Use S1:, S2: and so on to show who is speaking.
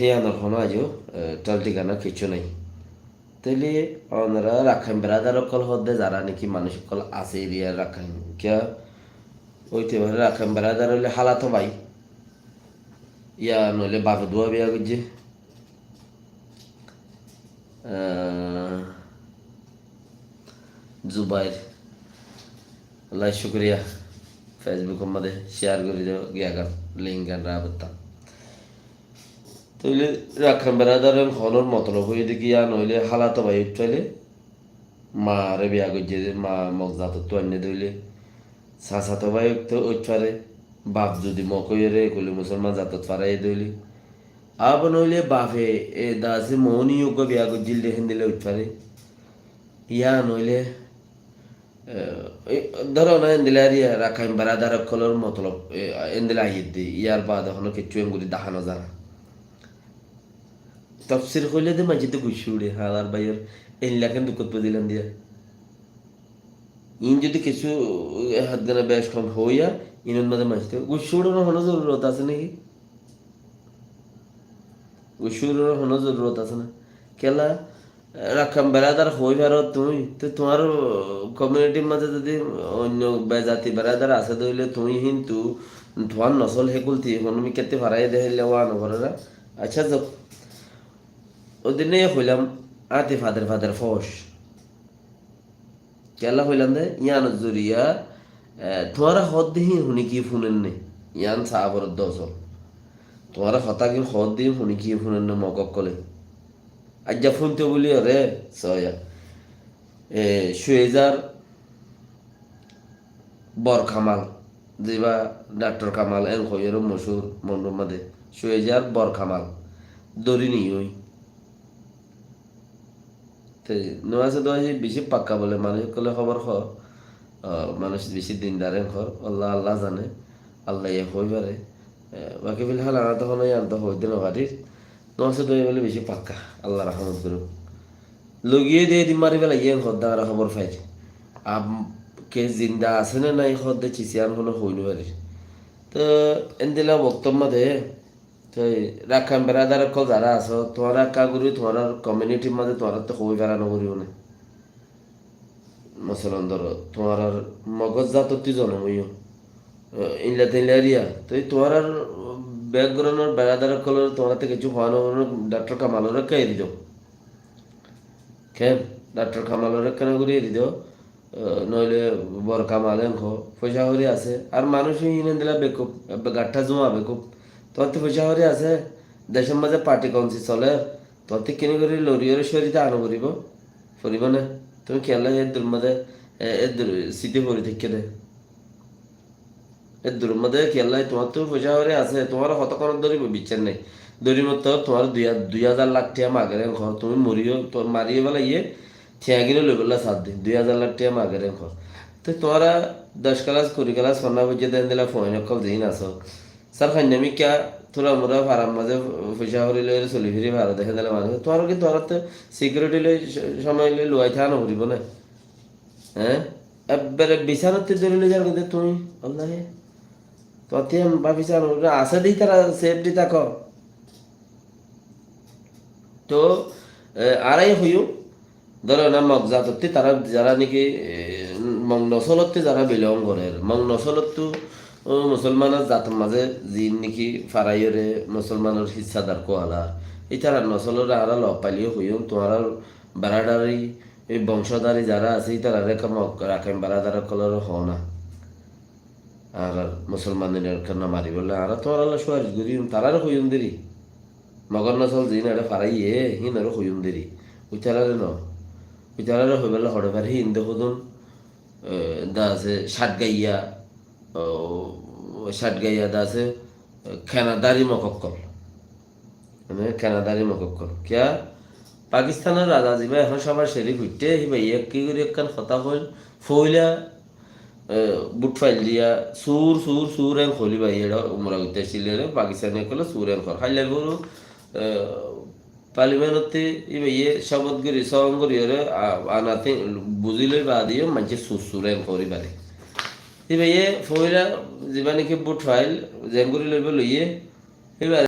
S1: ইয়ানোর কোনো আজও টল ঠিকানা কিছু নাই। তাইলে ওনারা রাখাইন বেড়াদার কল হদ্দে যারা নাকি মানুষ কল আছে এরিয়ার রাখাইন কিয়া ওইতে পারে রাখাইন বেড়াদার হইলে হালাতো ভাই ইয়া নইলে বাপে দোয়া বিয়া করছে জুবাইর আল্লাহ শুক্রিয়া ফেসবুকের মধ্যে শেয়ার করে দিও গিয়াগান লিঙ্ক গান রাবতা তইলে রাখান বেড়াদারের হনর মতলব হয়ে দেখি ইয়া নইলে হালাতো ভাই উঠাইলে মা রে বিয়া করছে মা মগজাত তো আনিয়ে দইলে সাসাতো ভাই তো উঠারে বাপ যদি মকইরে কইলে মুসলমান জাতত ফারাই দইলে আব নইলে বাপে এ দাসে মৌনি যোগ্য বিয়া করছিল দেখেন দিলে উঠারে ইয়া নইলে ধরো না এন্দিলে আর রাখাইন বেড়াদার কলর মতলব এন্দিলে আহিদ দি ইয়ার বাদ এখনো কিচ্ছু এমগুলি দেখানো যায় না তফসির কইলে দে মাঝে তো গুছি উড়ে হালার বাইয়ের এই লেখেন দুঃখত দিলেন দিয়া ইন যদি কিছু হাত গানা বেশ কম হইয়া ইনের মধ্যে মাঝতে গুছি উড়ানোর হনো জরুরত আছে নাকি গুছি উড়ানোর হনো জরুরত আছে না কেলা রাখাম বেড়াদার হই ভারত তুমি তো তোমার কমিউনিটির মাঝে যদি অন্য বেজাতি বেড়াদার আছে ধরলে তুমি কিন্তু তোমার নসল হেকুলতি তুমি কেতে ভাড়াই দেখাইলে ওয়ান ঘরেরা আচ্ছা যাও ওদিনে হইলাম আতে ফাদের ফস কেলা হইলাম দে ইয়ান জুরিয়া তোমার হদ দিহি শুনি কি ফুনেন নে ইয়ান সাহাবর দশল তোমার হতা কি হদ দিহি শুনি কি ফুনেন নে মকক কলে আজ্ঞা ফুনতে বলি রে সয়া সুয়েজার বর খামাল যেবা ডাক্তার কামাল এন হইয়ের মশুর মন্ডর মাদে সুয়েজার বর খামাল দড়ি নি ওই নোয়াছে তো বেশি পাক্কা বলে মানুষ কলে খবর খ মানুষ বেশি দিনদারে ঘর আল্লাহ আল্লাহ জানে আল্লাহ ইয়ে হই পারে বাকি বলে হাল আনা তখন আনতে হইতে নগাটির নোয়াছে তো বলে বেশি পাক্কা আল্লাহ রহমত করুক লগিয়ে দিয়ে দিন মারি বেলা ইয়ে ঘর দাঁড়া খবর ফাই কে জিন্দা আছে না নাই খর দে চিচিয়ান হলো হইল পারি তো এনদিলা বক্তব্য দে রাখান বেড়াদার কল যারা আছো তোমার কাগুরি তোমার কমিউনিটির মাঝে তোমার তো হই বেড়ানো করিও না মুসলমান ধরো তোমার আর মগজ জাত তুই জনমইও ইনলা তিনলা এরিয়া তো তোমার আর ব্যাকগ্রাউন্ডের বেড়াদার কলের তোমার থেকে কিছু হওয়ানো ডাক্তার কামালোরে কে দিও কেন ডাক্তার কামালোরে কেন করিয়ে দিও নইলে বর কামালে পয়সা হরি আছে আর মানুষ ইনে দিলা বেকুব গাঠা জমা বেকুব তোর তো পয়সা হরি আছে দেশের মাঝে পার্টি কাউন্সিল চলে তোর তো কিনে করে লরিয়র শরীরে আনো করিব না তুমি খেলা এর দূর মাঝে এর স্মৃতি ভরি থেকে দে এর দূর মাঝে খেলাই তোমার তো পয়সা হরি আছে তোমার হত কোনো ধরিব বিচার নেই দড়ি মতো তোমার 2,000 লাখ টাকা মাগের ঘর তুমি মরিও তোর মারিয়ে বেলা ইয়ে থিয়াগিরে লই বেলা সাত দিন 2,000 লাখ টাকা মাগের ঘর তো তোমারা 10 ক্লাস 20 ক্লাস সন্না বুঝে দেন দিলা ফোন কল দিন আসো স্যার খান্যামি ক্যা তোরা মোরা ভাড়ার মাঝে পয়সা হরি লই চলি ফিরি ভাড়া দেখে দিলে মানুষ তোমার কি তোর তো সিকিউরিটি লই সময় লই লুয়াই থাকা নকরিব না হ্যাঁ একবারে বিছানাতে ধরে যার কিন্তু তুমি আল্লাহ তোতে ভাবিস আছে দিই তারা সেফটি থাকো তো আরাই হইও ধরো না মগজাততে তারা যারা নাকি মং নসলতে যারা বিলং করে মং নসলতো মুসলমানের জাতের মাঝে যি নাকি ফারাইরে মুসলমানের হিসাদার কোয়ালা এই তারা নসলরে আরা লগ পালিও হইও তোমার বারাদারি এই বংশধারী যারা আছে তারা রেখা রাখেন বারাদার কলর হও না আর মুসলমানের কেনা মারি বললে আর তোমার আল্লাহ সুয়ারিশ করি তারার হইম দেরি মগর নসল যিন এটা ফারাইয়ে হিন আর হইম দেরি উইতারারে ন উইতারারে হই বেলা হড়ে পারে হিন দেখুন দা আছে ষাটগাইয়া দা আছে খেনাদারি মকক্কল মানে খেনাদারি মকক্কল কিয়া পাকিস্তানের রাজা যিবা এখন সবার সেরি ঘুরতে হিবা এক কি করে একখান কথা হইল ফইলা বুট ফাইল দিয়া সুর এন খলি বাই এটা উমরা উঠতে ছিলে পাকিস্তানে কলে সুর এন খর খাইলে গরু পার্লিমেন্টতে ইয়ে শপথ করি সং করি আনাতে বুঝিলে বা দিয়ে মানুষের সুর এন করি পারে ইয়ে ফইলা যিবা নাকি বুট ফাইল জেং করে লইব লইয়ে এবার